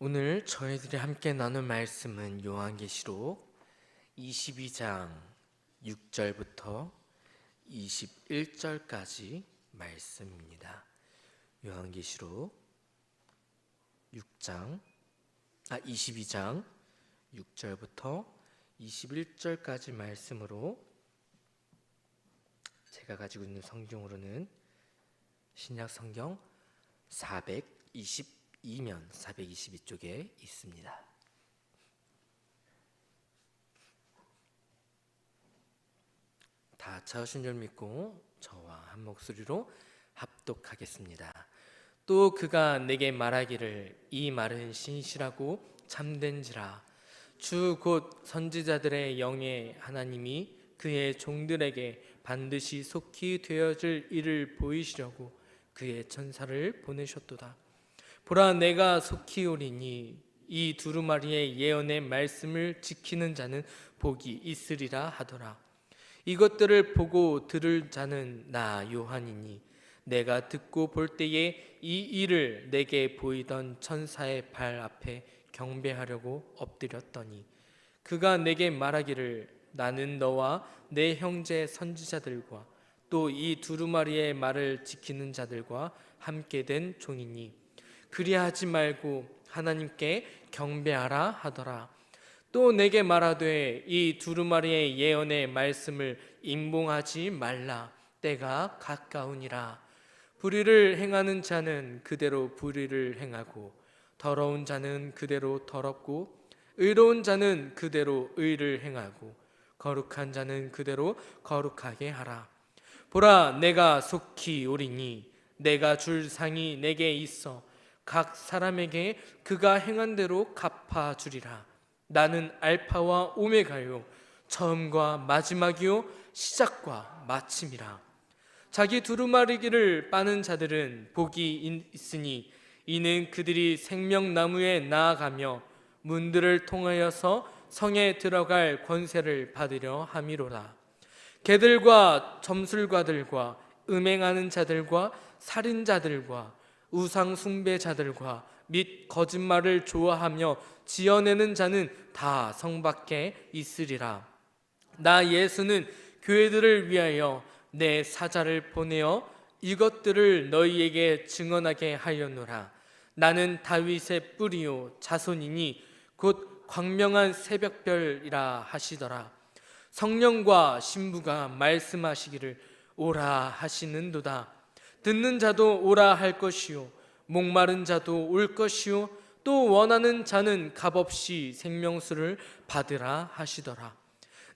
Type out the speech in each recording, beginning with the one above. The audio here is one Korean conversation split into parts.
오늘 저희들이 함께 나눌 말씀은 요한계시록 22장 6절부터 21절까지 말씀입니다. 요한계시록 22장 6절부터 21절까지 말씀으로 제가 가지고 있는 성경으로는 신약 성경 422면 422쪽에 있습니다. 다 찾으신 줄 믿고 저와 한 목소리로 합독하겠습니다. 또 그가 내게 말하기를 이 말은 신실하고 참된지라 주 곧 선지자들의 영의 하나님이 그의 종들에게 반드시 속히 되어질 일을 보이시려고 그의 천사를 보내셨도다. 보라 내가 속히 오리니 이 두루마리의 예언의 말씀을 지키는 자는 복이 있으리라 하더라. 이것들을 보고 들을 자는 나 요한이니 내가 듣고 볼 때에 이 일을 내게 보이던 천사의 발 앞에 경배하려고 엎드렸더니 그가 내게 말하기를 나는 너와 내 형제 선지자들과 또 이 두루마리의 말을 지키는 자들과 함께 된 종이니 그리하지 말고 하나님께 경배하라 하더라. 또 내게 말하되 이 두루마리의 예언의 말씀을 임봉하지 말라. 때가 가까우니라. 불의를 행하는 자는 그대로 불의를 행하고 더러운 자는 그대로 더럽고 의로운 자는 그대로 의를 행하고 거룩한 자는 그대로 거룩하게 하라. 보라 내가 속히 오리니 내가 줄 상이 내게 있어 각 사람에게 그가 행한 대로 갚아주리라. 나는 알파와 오메가요 처음과 마지막이요 시작과 마침이라. 자기 두루마리기를 빠는 자들은 복이 있으니 이는 그들이 생명나무에 나아가며 문들을 통하여서 성에 들어갈 권세를 받으려 함이로라. 개들과 점술가들과 음행하는 자들과 살인자들과 우상 숭배자들과 및 거짓말을 좋아하며 지어내는 자는 다 성 밖에 있으리라. 나 예수는 교회들을 위하여 내 사자를 보내어 이것들을 너희에게 증언하게 하였노라. 나는 다윗의 뿌리요 자손이니 곧 광명한 새벽별이라 하시더라. 성령과 신부가 말씀하시기를 오라 하시는도다. 듣는 자도 오라 할 것이요 목마른 자도 올 것이요 또 원하는 자는 값없이 생명수를 받으라 하시더라.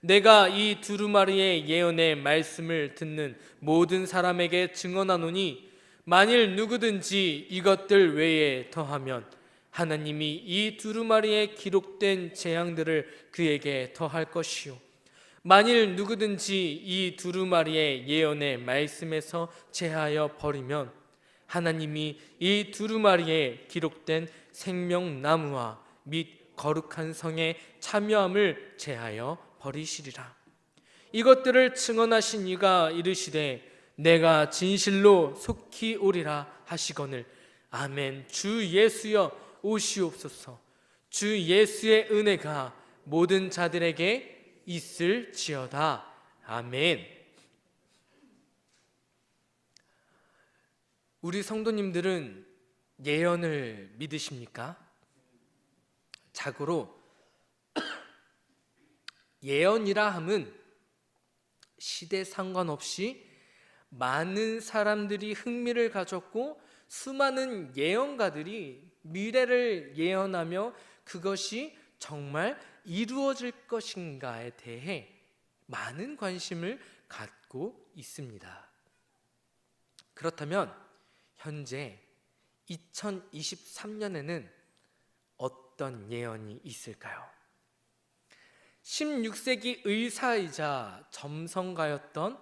내가 이 두루마리의 예언의 말씀을 듣는 모든 사람에게 증언하노니 만일 누구든지 이것들 외에 더하면 하나님이 이 두루마리에 기록된 재앙들을 그에게 더할 것이요 만일 누구든지 이 두루마리의 예언의 말씀에서 제하여 버리면 하나님이 이 두루마리에 기록된 생명나무와 및 거룩한 성의 참여함을 제하여 버리시리라. 이것들을 증언하신 이가 이르시되 내가 진실로 속히 오리라 하시거늘 아멘. 주 예수여 오시옵소서. 주 예수의 은혜가 모든 자들에게 있을지어다. 아멘. 우리 성도님들은 예언을 믿으십니까? 자고로 예언이라 함은 시대 상관없이 많은 사람들이 흥미를 가졌고 수많은 예언가들이 미래를 예언하며 그것이 정말 이루어질 것인가에 대해 많은 관심을 갖고 있습니다. 그렇다면 현재 2023년에는 어떤 예언이 있을까요? 16세기 의사이자 점성가였던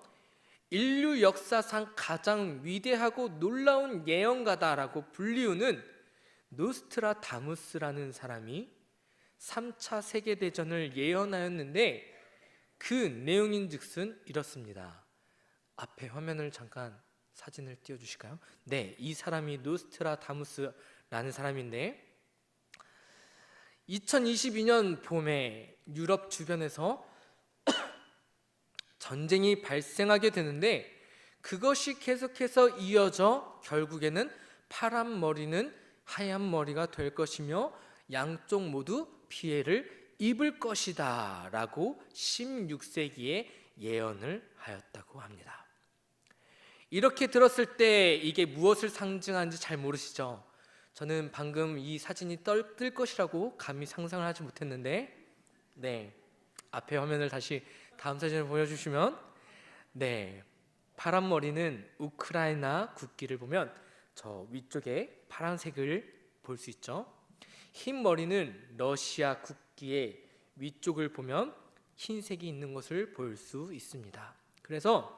인류 역사상 가장 위대하고 놀라운 예언가다라고 불리우는 노스트라다무스라는 사람이 3차 세계대전을 예언하였는데 그 내용인즉슨 이렇습니다. 앞에 화면을 잠깐 사진을 띄워주실까요? 네, 이 사람이 노스트라다무스라는 사람인데 2022년 봄에 유럽 주변에서 전쟁이 발생하게 되는데, 그것이 계속해서 이어져 결국에는 파란 머리는 하얀 머리가 될 것이며 양쪽 모두 피해를 입을 것이다 라고 16세기에 예언을 하였다고 합니다. 이렇게 들었을 때 이게 무엇을 상징하는지 잘 모르시죠? 저는 방금 이 사진이 뜰 것이라고 감히 상상을 하지 못했는데, 네, 앞에 화면을 다시 다음 사진을 보여주시면, 네, 파란 머리는 우크라이나 국기를 보면 저 위쪽에 파란색을 볼 수 있죠. 흰 머리는 러시아 국기의 위쪽을 보면 흰색이 있는 것을 볼 수 있습니다. 그래서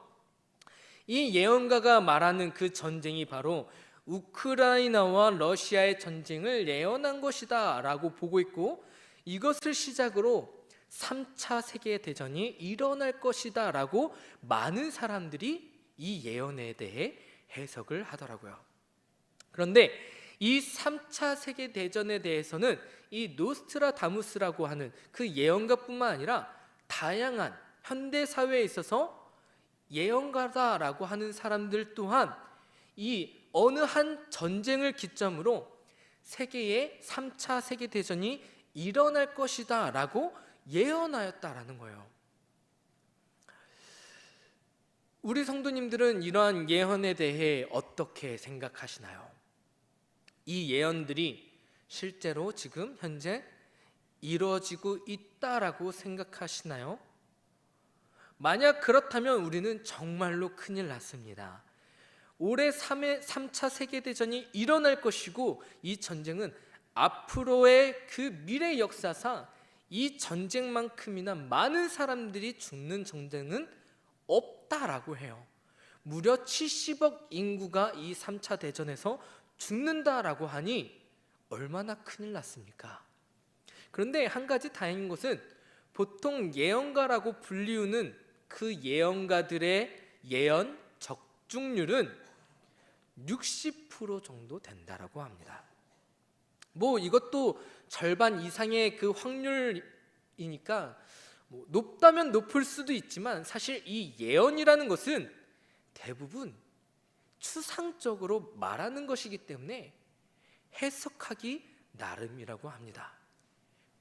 이 예언가가 말하는 그 전쟁이 바로 우크라이나와 러시아의 전쟁을 예언한 것이다 라고 보고 있고, 이것을 시작으로 3차 세계대전이 일어날 것이다 라고 많은 사람들이 이 예언에 대해 해석을 하더라고요. 그런데 이 3차 세계대전에 대해서는 이 노스트라다무스라고 하는 그 예언가뿐만 아니라 다양한 현대사회에 있어서 예언가다라고 하는 사람들 또한 이 어느 한 전쟁을 기점으로 세계의 3차 세계대전이 일어날 것이다 라고 예언하였다라는 거예요. 우리 성도님들은 이러한 예언에 대해 어떻게 생각하시나요? 이 예언들이 실제로 지금 현재 이루어지고 있다라고 생각하시나요? 만약 그렇다면 우리는 정말로 큰일 났습니다. 올해 3차 세계대전이 일어날 것이고, 이 전쟁은 앞으로의 그 미래 역사상 이 전쟁만큼이나 많은 사람들이 죽는 전쟁은 없다라고 해요. 무려 70억 인구가 이 3차 대전에서 죽는다라고 하니 얼마나 큰일 났습니까? 그런데 한 가지 다행인 것은 보통 예언가라고 불리우는 그 예언가들의 예언 적중률은 60% 정도 된다라고 합니다. 뭐 이것도 절반 이상의 그 확률이니까 뭐 높다면 높을 수도 있지만, 사실 이 예언이라는 것은 대부분 추상적으로 말하는 것이기 때문에 해석하기 나름이라고 합니다.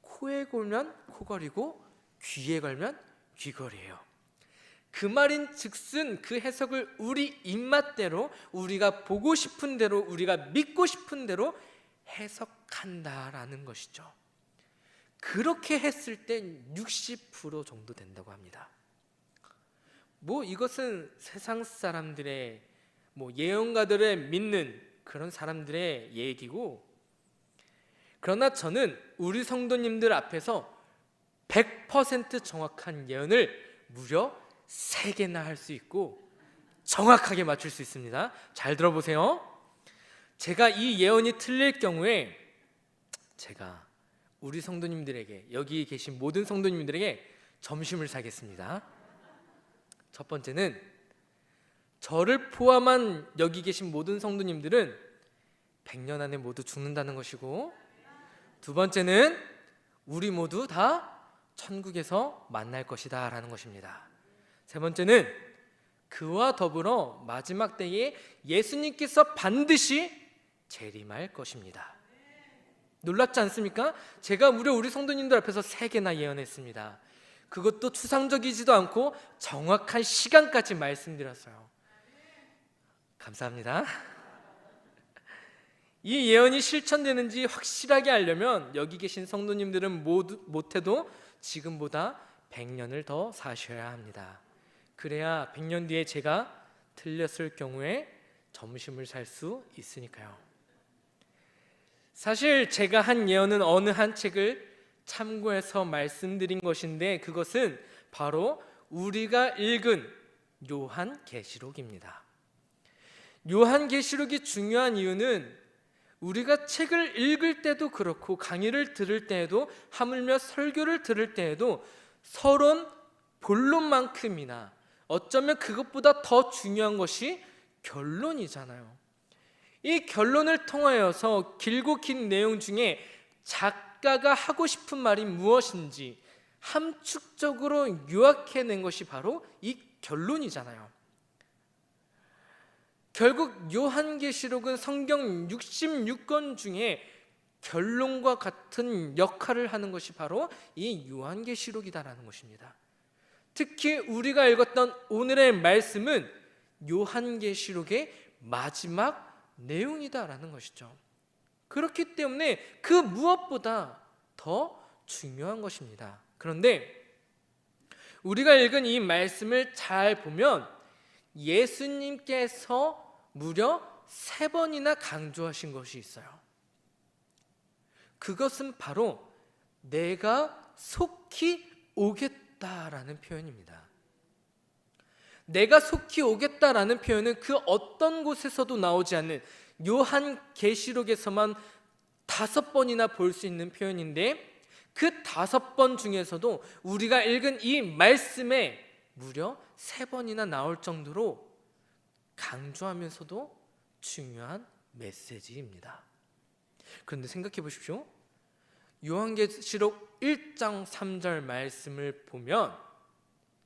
코에 걸면 코걸이고 귀에 걸면 귀걸이에요. 그 말인 즉슨 그 해석을 우리 입맛대로, 우리가 보고 싶은 대로, 우리가 믿고 싶은 대로 해석한다라는 것이죠. 그렇게 했을 때 60% 정도 된다고 합니다. 뭐 이것은 세상 사람들의, 뭐 예언가들의 믿는 그런 사람들의 얘기고, 그러나 저는 우리 성도님들 앞에서 100% 정확한 예언을 무려 3개나 할 수 있고 정확하게 맞출 수 있습니다. 잘 들어보세요. 제가 이 예언이 틀릴 경우에 제가 우리 성도님들에게, 여기 계신 모든 성도님들에게 점심을 사겠습니다. 첫 번째는 저를 포함한 여기 계신 모든 성도님들은 100년 안에 모두 죽는다는 것이고, 두 번째는 우리 모두 다 천국에서 만날 것이다 라는 것입니다. 세 번째는 그와 더불어 마지막 때에 예수님께서 반드시 재림할 것입니다. 놀랍지 않습니까? 제가 무려 우리 성도님들 앞에서 3개나 예언했습니다. 그것도 추상적이지도 않고 정확한 시간까지 말씀드렸어요. 감사합니다. 이 예언이 실천되는지 확실하게 알려면 여기 계신 성도님들은 모두 못해도 지금보다 100년을 더 사셔야 합니다. 그래야 100년 뒤에 제가 틀렸을 경우에 점심을 살 수 있으니까요. 사실 제가 한 예언은 어느 한 책을 참고해서 말씀드린 것인데, 그것은 바로 우리가 읽은 요한계시록입니다. 요한계시록이 중요한 이유는 우리가 책을 읽을 때도 그렇고 강의를 들을 때에도, 하물며 설교를 들을 때에도 서론 본론만큼이나 어쩌면 그것보다 더 중요한 것이 결론이잖아요. 이 결론을 통하여서 길고 긴 내용 중에 작가가 하고 싶은 말이 무엇인지 함축적으로 요약해낸 것이 바로 이 결론이잖아요. 결국 요한계시록은 성경 66권 중에 결론과 같은 역할을 하는 것이 바로 이 요한계시록이다라는 것입니다. 특히 우리가 읽었던 오늘의 말씀은 요한계시록의 마지막 내용이다라는 것이죠. 그렇기 때문에 그 무엇보다 더 중요한 것입니다. 그런데 우리가 읽은 이 말씀을 잘 보면 예수님께서 무려 3번이나 강조하신 것이 있어요. 그것은 바로 내가 속히 오겠다라는 표현입니다. 내가 속히 오겠다라는 표현은 그 어떤 곳에서도 나오지 않는 요한계시록에서만 5번이나 볼 수 있는 표현인데, 그 5번 중에서도 우리가 읽은 이 말씀에 무려 3번이나 나올 정도로 강조하면서도 중요한 메시지입니다. 그런데 생각해 보십시오. 요한계시록 1장 3절 말씀을 보면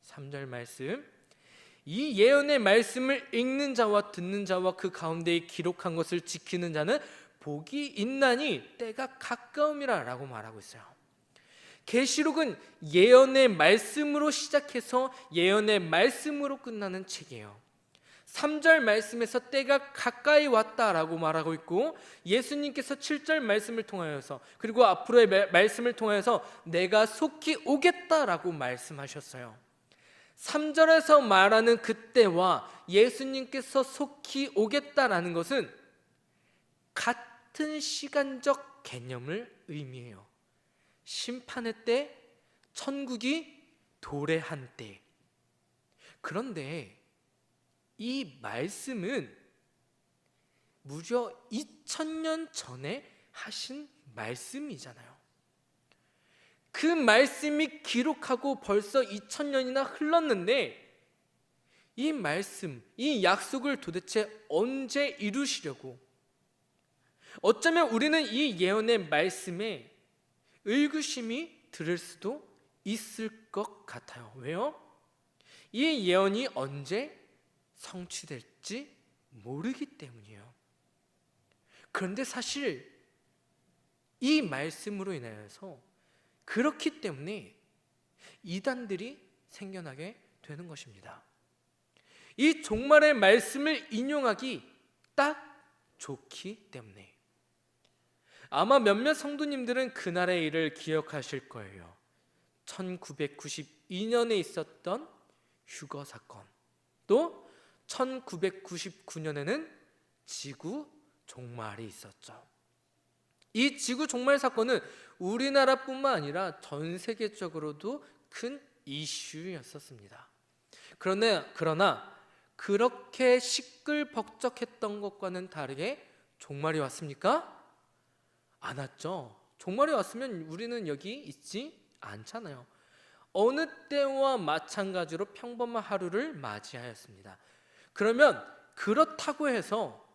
3절 말씀, 이 예언의 말씀을 읽는 자와 듣는 자와 그 가운데에 기록한 것을 지키는 자는 복이 있나니 때가 가까움이라 라고 말하고 있어요. 계시록은 예언의 말씀으로 시작해서 예언의 말씀으로 끝나는 책이에요. 3절 말씀에서 때가 가까이 왔다라고 말하고 있고, 예수님께서 7절 말씀을 통하여서 그리고 앞으로의 말씀을 통하여서 내가 속히 오겠다라고 말씀하셨어요. 3절에서 말하는 그때와 예수님께서 속히 오겠다라는 것은 같은 시간적 개념을 의미해요. 심판의 때, 천국이 도래한 때. 그런데 이 말씀은 무려 2000년 전에 하신 말씀이잖아요. 그 말씀이 기록하고 벌써 2000년이나 흘렀는데 이 말씀, 이 약속을 도대체 언제 이루시려고? 어쩌면 우리는 이 예언의 말씀에 의구심이 들을 수도 있을 것 같아요. 왜요? 이 예언이 언제 성취될지 모르기 때문이에요. 그런데 사실 이 말씀으로 인하여서 그렇기 때문에 이단들이 생겨나게 되는 것입니다. 이 종말의 말씀을 인용하기 딱 좋기 때문에. 아마 몇몇 성도님들은 그날의 일을 기억하실 거예요. 1992년에 있었던 휴거 사건, 또 1999년에는 지구 종말이 있었죠. 이 지구 종말 사건은 우리나라뿐만 아니라 전 세계적으로도 큰 이슈였었습니다. 그러나 그렇게 시끌벅적했던 것과는 다르게 종말이 왔습니까? 안 왔죠. 종말이 왔으면 우리는 여기 있지 않잖아요. 어느 때와 마찬가지로 평범한 하루를 맞이하였습니다. 그러면 그렇다고 해서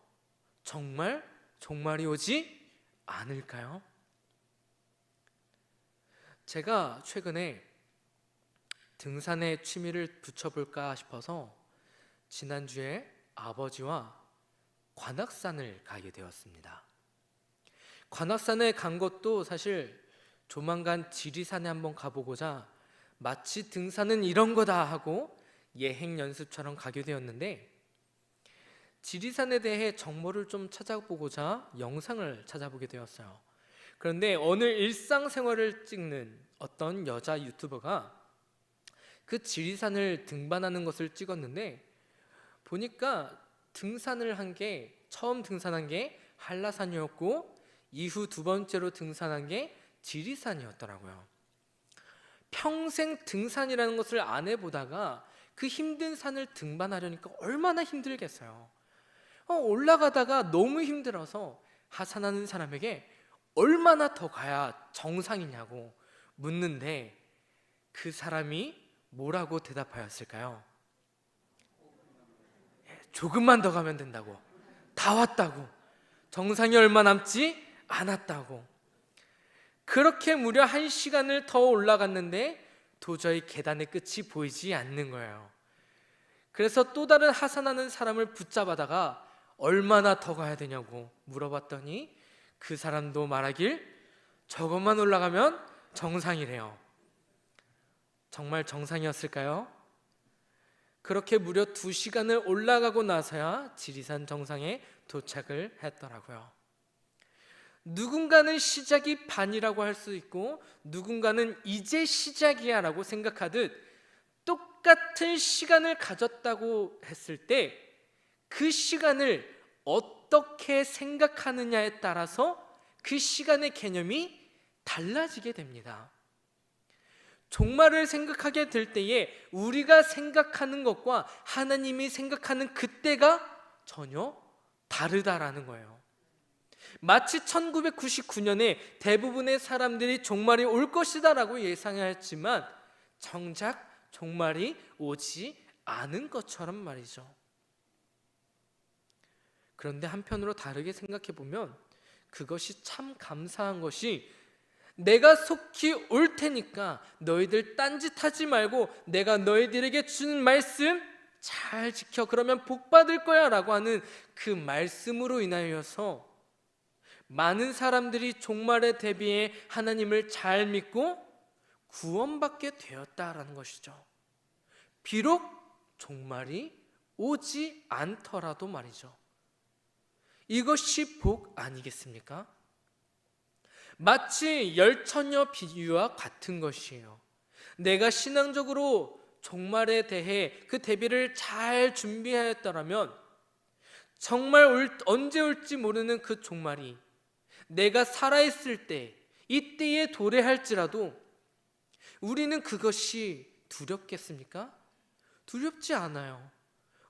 정말 종말이 오지 않을까요? 제가 최근에 등산에 취미를 붙여볼까 싶어서 지난주에 아버지와 관악산을 가게 되었습니다. 관악산에 간 것도 사실 조만간 지리산에 한번 가보고자 마치 등산은 이런 거다 하고 예행 연습처럼 가게 되었는데, 지리산에 대해 정보를 좀 찾아보고자 영상을 찾아보게 되었어요. 그런데 어느 일상생활을 찍는 어떤 여자 유튜버가 그 지리산을 등반하는 것을 찍었는데, 보니까 처음 등산한 게 한라산이었고 이후 2번째로 등산한 게 지리산이었더라고요. 평생 등산이라는 것을 안 해보다가 그 힘든 산을 등반하려니까 얼마나 힘들겠어요. 올라가다가 너무 힘들어서 하산하는 사람에게 얼마나 더 가야 정상이냐고 묻는데 그 사람이 뭐라고 대답하였을까요? 조금만 더 가면 된다고, 다 왔다고, 정상이 얼마 남지 않았다고. 그렇게 무려 1시간을 더 올라갔는데 도저히 계단의 끝이 보이지 않는 거예요. 그래서 또 다른 하산하는 사람을 붙잡아다가 얼마나 더 가야 되냐고 물어봤더니 그 사람도 말하길 저것만 올라가면 정상이래요. 정말 정상이었을까요? 그렇게 무려 2시간을 올라가고 나서야 지리산 정상에 도착을 했더라고요. 누군가는 시작이 반이라고 할 수 있고 누군가는 이제 시작이야 라고 생각하듯 똑같은 시간을 가졌다고 했을 때 그 시간을 어떻게 생각하느냐에 따라서 그 시간의 개념이 달라지게 됩니다. 종말을 생각하게 될 때에 우리가 생각하는 것과 하나님이 생각하는 그때가 전혀 다르다라는 거예요. 마치 1999년에 대부분의 사람들이 종말이 올 것이다 라고 예상했지만 정작 종말이 오지 않은 것처럼 말이죠. 그런데 한편으로 다르게 생각해 보면 그것이 참 감사한 것이 내가 속히 올 테니까 너희들 딴짓하지 말고 내가 너희들에게 주는 말씀 잘 지켜 그러면 복 받을 거야 라고 하는 그 말씀으로 인하여서 많은 사람들이 종말에 대비해 하나님을 잘 믿고 구원받게 되었다라는 것이죠. 비록 종말이 오지 않더라도 말이죠. 이것이 복 아니겠습니까? 마치 열처녀 비유와 같은 것이에요. 내가 신앙적으로 종말에 대해 그 대비를 잘 준비하였더라면 정말 언제 올지 모르는 그 종말이 내가 살아있을 때 이때에 도래할지라도 우리는 그것이 두렵겠습니까? 두렵지 않아요.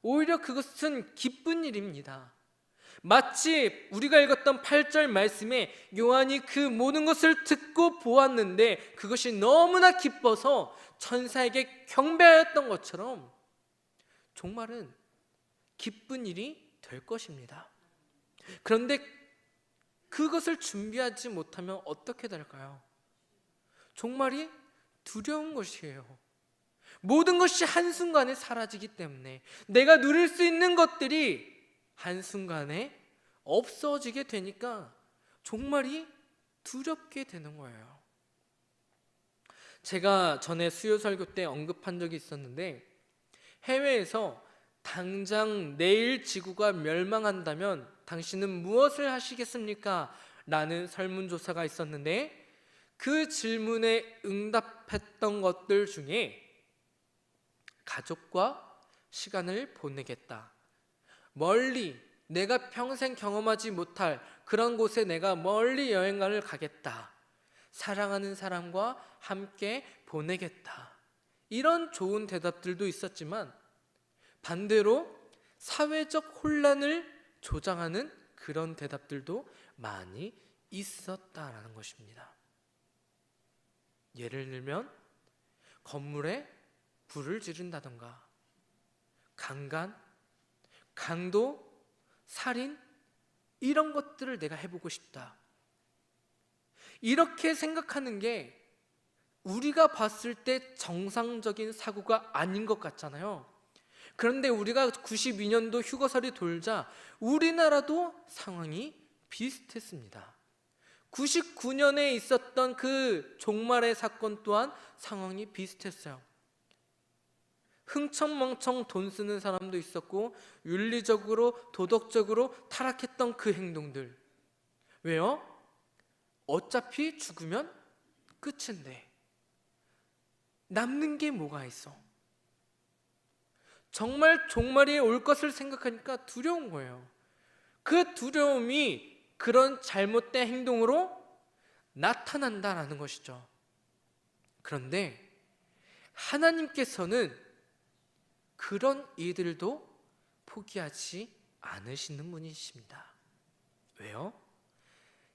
오히려 그것은 기쁜 일입니다. 마치 우리가 읽었던 8절 말씀에 요한이 그 모든 것을 듣고 보았는데 그것이 너무나 기뻐서 천사에게 경배하였던 것처럼 종말은 기쁜 일이 될 것입니다. 그런데 그것을 준비하지 못하면 어떻게 될까요? 종말이 두려운 것이에요. 모든 것이 한순간에 사라지기 때문에 내가 누릴 수 있는 것들이 한순간에 없어지게 되니까 종말이 두렵게 되는 거예요. 제가 전에 수요 설교 때 언급한 적이 있었는데 해외에서 당장 내일 지구가 멸망한다면 당신은 무엇을 하시겠습니까? 라는 설문조사가 있었는데 그 질문에 응답했던 것들 중에 가족과 시간을 보내겠다, 멀리 내가 평생 경험하지 못할 그런 곳에 내가 멀리 여행을 가겠다, 사랑하는 사람과 함께 보내겠다, 이런 좋은 대답들도 있었지만 반대로 사회적 혼란을 조장하는 그런 대답들도 많이 있었다라는 것입니다. 예를 들면 건물에 불을 지른다던가 강간, 강도, 살인 이런 것들을 내가 해보고 싶다. 이렇게 생각하는 게 우리가 봤을 때 정상적인 사고가 아닌 것 같잖아요. 그런데 우리가 92년도 휴거설이 돌자 우리나라도 상황이 비슷했습니다. 99년에 있었던 그 종말의 사건 또한 상황이 비슷했어요. 흥청망청 돈 쓰는 사람도 있었고 윤리적으로 도덕적으로 타락했던 그 행동들. 왜요? 어차피 죽으면 끝인데 남는 게 뭐가 있어? 정말 종말이 올 것을 생각하니까 두려운 거예요. 그 두려움이 그런 잘못된 행동으로 나타난다라는 것이죠. 그런데 하나님께서는 그런 이들도 포기하지 않으시는 분이십니다. 왜요?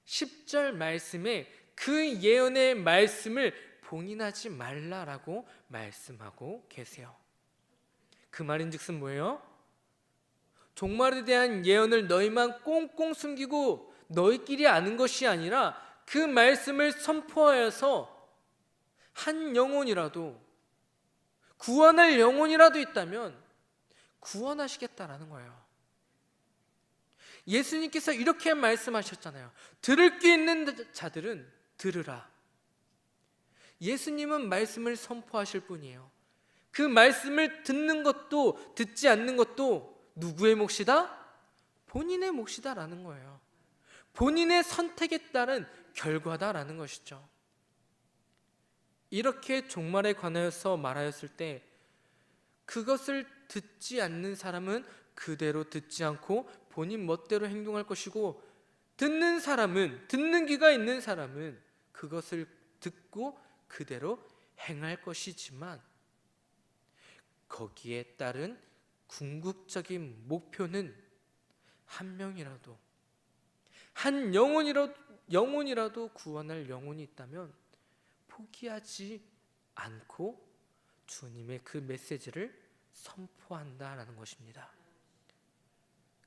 10절 말씀에 그 예언의 말씀을 봉인하지 말라라고 말씀하고 계세요. 그 말인즉슨 뭐예요? 종말에 대한 예언을 너희만 꽁꽁 숨기고 너희끼리 아는 것이 아니라 그 말씀을 선포하여서 한 영혼이라도, 구원할 영혼이라도 있다면 구원하시겠다라는 거예요. 예수님께서 이렇게 말씀하셨잖아요. 들을 귀 있는 자들은 들으라. 예수님은 말씀을 선포하실 뿐이에요. 그 말씀을 듣는 것도 듣지 않는 것도 누구의 몫이다? 본인의 몫이다라는 거예요. 본인의 선택에 따른 결과다라는 것이죠. 이렇게 종말에 관하여서 말하였을 때 그것을 듣지 않는 사람은 그대로 듣지 않고 본인 멋대로 행동할 것이고, 듣는 사람은, 듣는 귀가 있는 사람은 그것을 듣고 그대로 행할 것이지만, 거기에 따른 궁극적인 목표는 한 명이라도, 한 영혼이라도 구원할 영혼이 있다면 포기하지 않고 주님의 그 메시지를 선포한다라는 것입니다.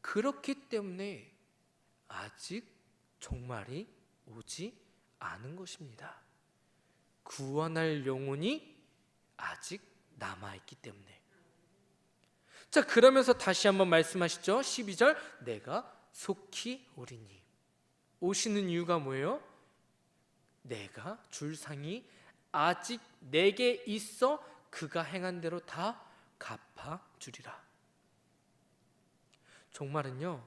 그렇기 때문에 아직 종말이 오지 않은 것입니다. 구원할 영혼이 아직 남아있기 때문에. 자, 그러면서 다시 한번 말씀하시죠. 12절, 내가 속히 오리니. 오시는 이유가 뭐예요? 내가 줄 상이 아직 내게 있어 그가 행한 대로 다 갚아주리라. 종말은요,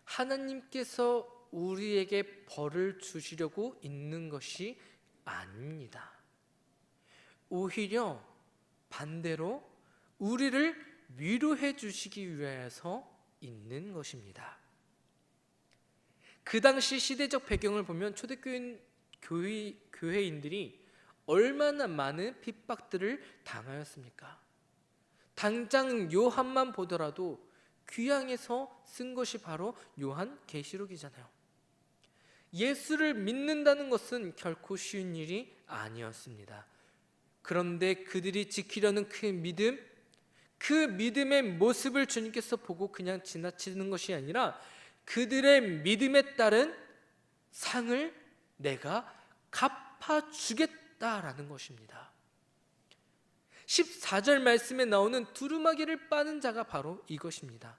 하나님께서 우리에게 벌을 주시려고 있는 것이 아닙니다. 오히려 반대로 우리를 위로해 주시기 위해서 있는 것입니다. 그 당시 시대적 배경을 보면 교회인들이 얼마나 많은 핍박들을 당하였습니까? 당장 요한만 보더라도 귀향에서 쓴 것이 바로 요한계시록이잖아요. 예수를 믿는다는 것은 결코 쉬운 일이 아니었습니다. 그런데 그들이 지키려는 그 믿음, 그 믿음의 모습을 주님께서 보고 그냥 지나치는 것이 아니라 그들의 믿음에 따른 상을 내가 갚아주겠다라는 것입니다. 14절 말씀에 나오는 두루마기를 빠는 자가 바로 이것입니다.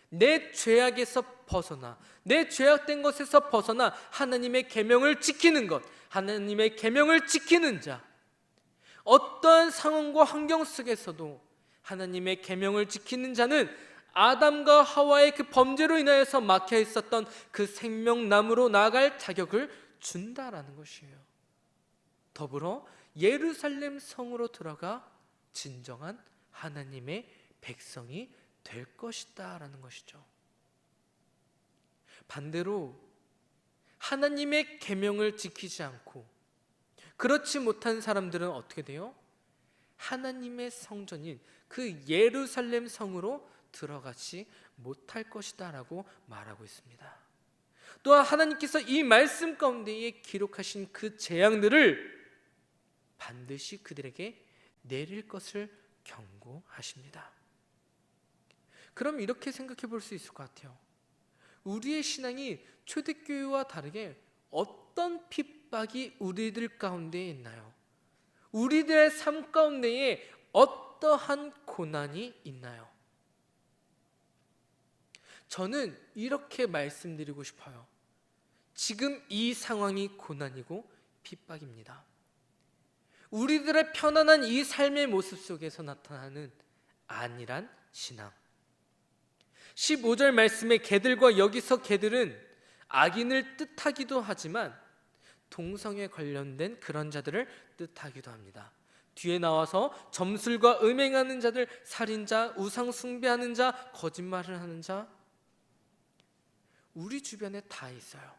내 죄악에서 벗어나, 내 죄악된 것에서 벗어나 하나님의 계명을 지키는 것, 하나님의 계명을 지키는 자, 어떠한 상황과 환경 속에서도 하나님의 계명을 지키는 자는 아담과 하와의 그 범죄로 인하여서 막혀 있었던 그 생명나무로 나아갈 자격을 준다라는 것이에요. 더불어 예루살렘 성으로 들어가 진정한 하나님의 백성이 될 것이다 라는 것이죠. 반대로 하나님의 계명을 지키지 않고 그렇지 못한 사람들은 어떻게 돼요? 하나님의 성전인 그 예루살렘 성으로 들어가지 못할 것이다 라고 말하고 있습니다. 또한 하나님께서 이 말씀 가운데에 기록하신 그 재앙들을 반드시 그들에게 내릴 것을 경고하십니다. 그럼 이렇게 생각해 볼 수 있을 것 같아요. 우리의 신앙이 초대교회와 다르게 어떤 핍박이 우리들 가운데에 있나요? 우리들의 삶 가운데에 어떠한 고난이 있나요? 저는 이렇게 말씀드리고 싶어요. 지금 이 상황이 고난이고 핍박입니다. 우리들의 편안한 이 삶의 모습 속에서 나타나는 안일한 신앙. 15절 말씀에 개들과 여기서 개들은 악인을 뜻하기도 하지만 동성에 관련된 그런 자들을 뜻하기도 합니다. 뒤에 나와서 점술과 음행하는 자들, 살인자, 우상 숭배하는 자, 거짓말을 하는 자, 우리 주변에 다 있어요.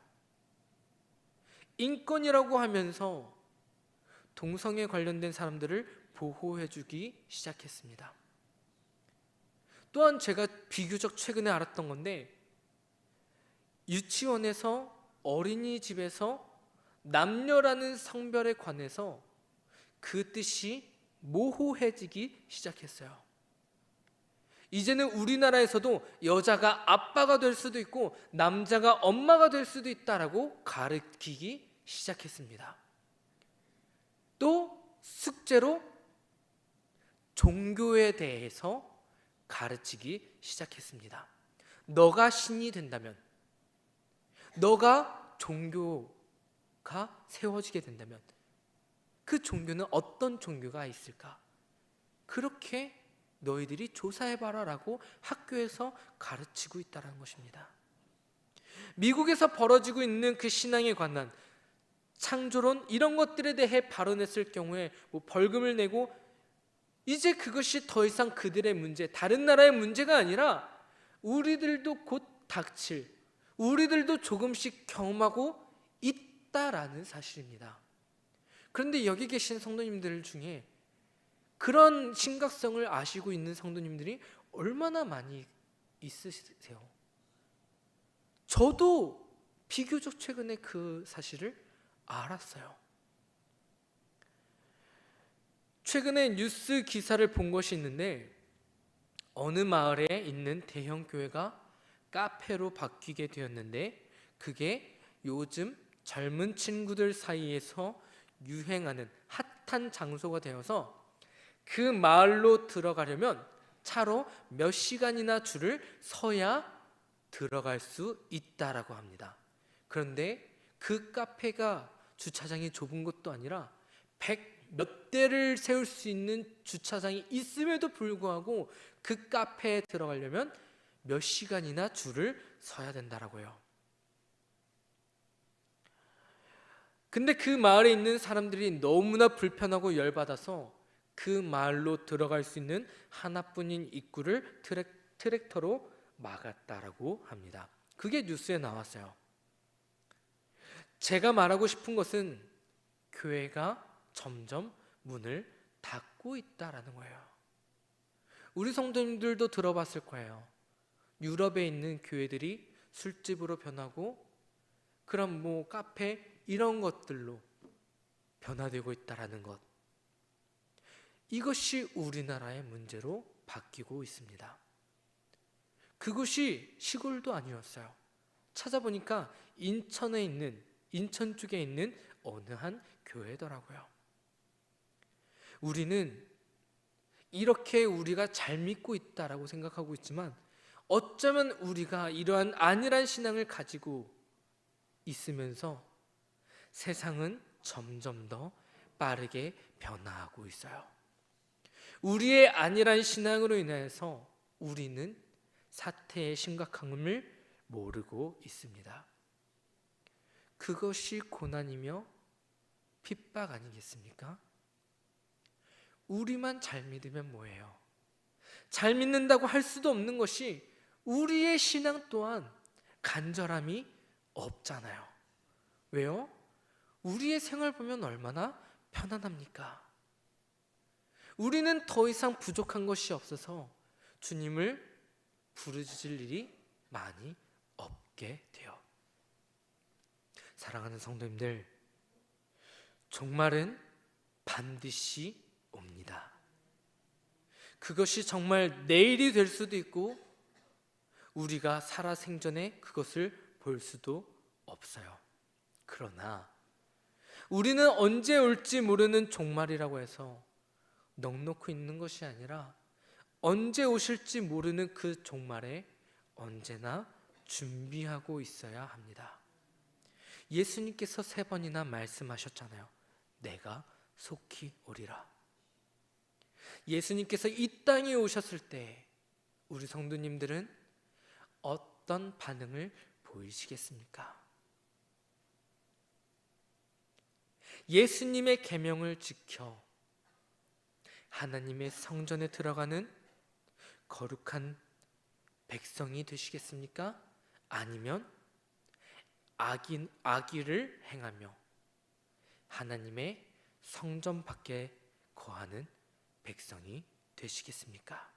인권이라고 하면서 동성에 관련된 사람들을 보호해주기 시작했습니다. 또한 제가 비교적 최근에 알았던 건데, 유치원에서, 어린이집에서 남녀라는 성별에 관해서 그 뜻이 모호해지기 시작했어요. 이제는 우리나라에서도 여자가 아빠가 될 수도 있고 남자가 엄마가 될 수도 있다라고 가르치기 시작했습니다. 또 숙제로 종교에 대해서 가르치기 시작했습니다. 너가 신이 된다면, 너가 종교가 세워지게 된다면 그 종교는 어떤 종교가 있을까? 그렇게 너희들이 조사해봐라 라고 학교에서 가르치고 있다는 것입니다. 미국에서 벌어지고 있는 그 신앙에 관한 창조론 이런 것들에 대해 발언했을 경우에 벌금을 내고 이제 그것이 더 이상 그들의 문제, 다른 나라의 문제가 아니라 우리들도 곧 닥칠, 우리들도 조금씩 경험하고 있다라는 사실입니다. 그런데 여기 계신 성도님들 중에 그런 심각성을 아시고 있는 성도님들이 얼마나 많이 있으세요? 저도 비교적 최근에 그 사실을 알았어요. 최근에 뉴스 기사를 본 것이 있는데 어느 마을에 있는 대형 교회가 카페로 바뀌게 되었는데 그게 요즘 젊은 친구들 사이에서 유행하는 핫한 장소가 되어서 그 마을로 들어가려면 차로 몇 시간이나 줄을 서야 들어갈 수 있다라고 합니다. 그런데 그 카페가 주차장이 좁은 것도 아니라 100몇 대를 세울 수 있는 주차장이 있음에도 불구하고 그 카페에 들어가려면 몇 시간이나 줄을 서야 된다라고요. 근데 그 마을에 있는 사람들이 너무나 불편하고 열받아서 그 마을로 들어갈 수 있는 하나뿐인 입구를 트랙터로 막았다라고 합니다. 그게 뉴스에 나왔어요. 제가 말하고 싶은 것은 교회가 점점 문을 닫고 있다라는 거예요. 우리 성도님들도 들어봤을 거예요. 유럽에 있는 교회들이 술집으로 변하고 그럼 카페 이런 것들로 변화되고 있다라는 것. 이것이 우리나라의 문제로 바뀌고 있습니다. 그것이 시골도 아니었어요. 찾아보니까 인천 쪽에 있는 어느 한 교회더라고요. 우리는 이렇게 우리가 잘 믿고 있다라고 생각하고 있지만 어쩌면 우리가 이러한 안일한 신앙을 가지고 있으면서 세상은 점점 더 빠르게 변화하고 있어요. 우리의 안일한 신앙으로 인해서 우리는 사태의 심각함을 모르고 있습니다. 그것이 고난이며 핍박 아니겠습니까? 우리만 잘 믿으면 뭐예요? 잘 믿는다고 할 수도 없는 것이 우리의 신앙 또한 간절함이 없잖아요. 왜요? 우리의 생활 보면 얼마나 편안합니까? 우리는 더 이상 부족한 것이 없어서 주님을 부르짖을 일이 많이 없게 돼요. 사랑하는 성도님들, 종말은 반드시 옵니다. 그것이 정말 내일이 될 수도 있고 우리가 살아생전에 그것을 볼 수도 없어요. 그러나 우리는 언제 올지 모르는 종말이라고 해서 넋놓고 있는 것이 아니라 언제 오실지 모르는 그 종말에 언제나 준비하고 있어야 합니다. 예수님께서 3번이나 말씀하셨잖아요. 내가 속히 오리라. 예수님께서 이 땅에 오셨을 때 우리 성도님들은 어떤 반응을 보이시겠습니까? 예수님의 계명을 지켜 하나님의 성전에 들어가는 거룩한 백성이 되시겠습니까? 아니면 악의를 행하며 하나님의 성전 밖에 거하는 백성이 되시겠습니까?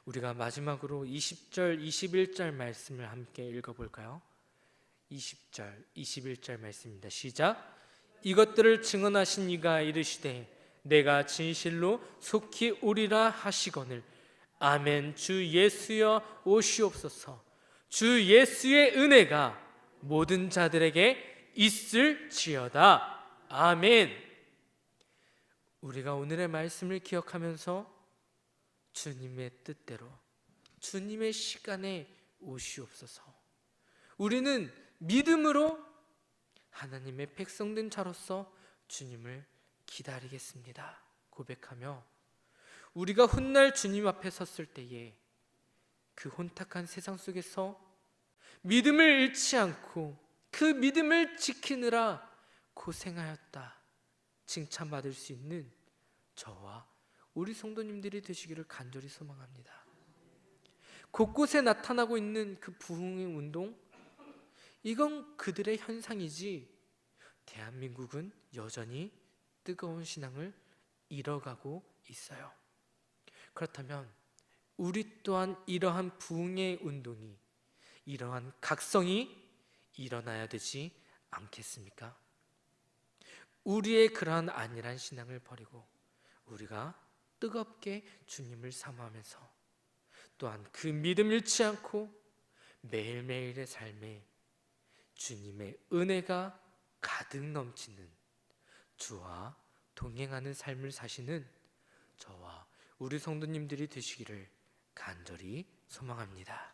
우리가 마지막으로 20절, 21절 말씀을 함께 읽어볼까요? 20절, 21절 말씀입니다. 시작. 이것들을 증언하신 이가 이르시되 내가 진실로 속히 오리라 하시거늘. 아멘. 주 예수여 오시옵소서. 주 예수의 은혜가 모든 자들에게 있을지어다. 아멘. 우리가 오늘의 말씀을 기억하면서 주님의 뜻대로 주님의 시간에 오시옵소서. 우리는 믿음으로 하나님의 백성된 자로서 주님을 기다리겠습니다 고백하며, 우리가 훗날 주님 앞에 섰을 때에 그 혼탁한 세상 속에서 믿음을 잃지 않고 그 믿음을 지키느라 고생하였다 칭찬받을 수 있는 저와 우리 성도님들이 되시기를 간절히 소망합니다. 곳곳에 나타나고 있는 그 부흥의 운동, 이건 그들의 현상이지 대한민국은 여전히 뜨거운 신앙을 잃어가고 있어요. 그렇다면 우리 또한 이러한 부흥의 운동이, 이러한 각성이 일어나야 되지 않겠습니까? 우리의 그러한 안일한 신앙을 버리고 우리가 뜨겁게 주님을 사모하면서 또한 그 믿음 잃지 않고 매일매일의 삶에 주님의 은혜가 가득 넘치는, 주와 동행하는 삶을 사시는 저와 우리 성도님들이 되시기를 간절히 소망합니다.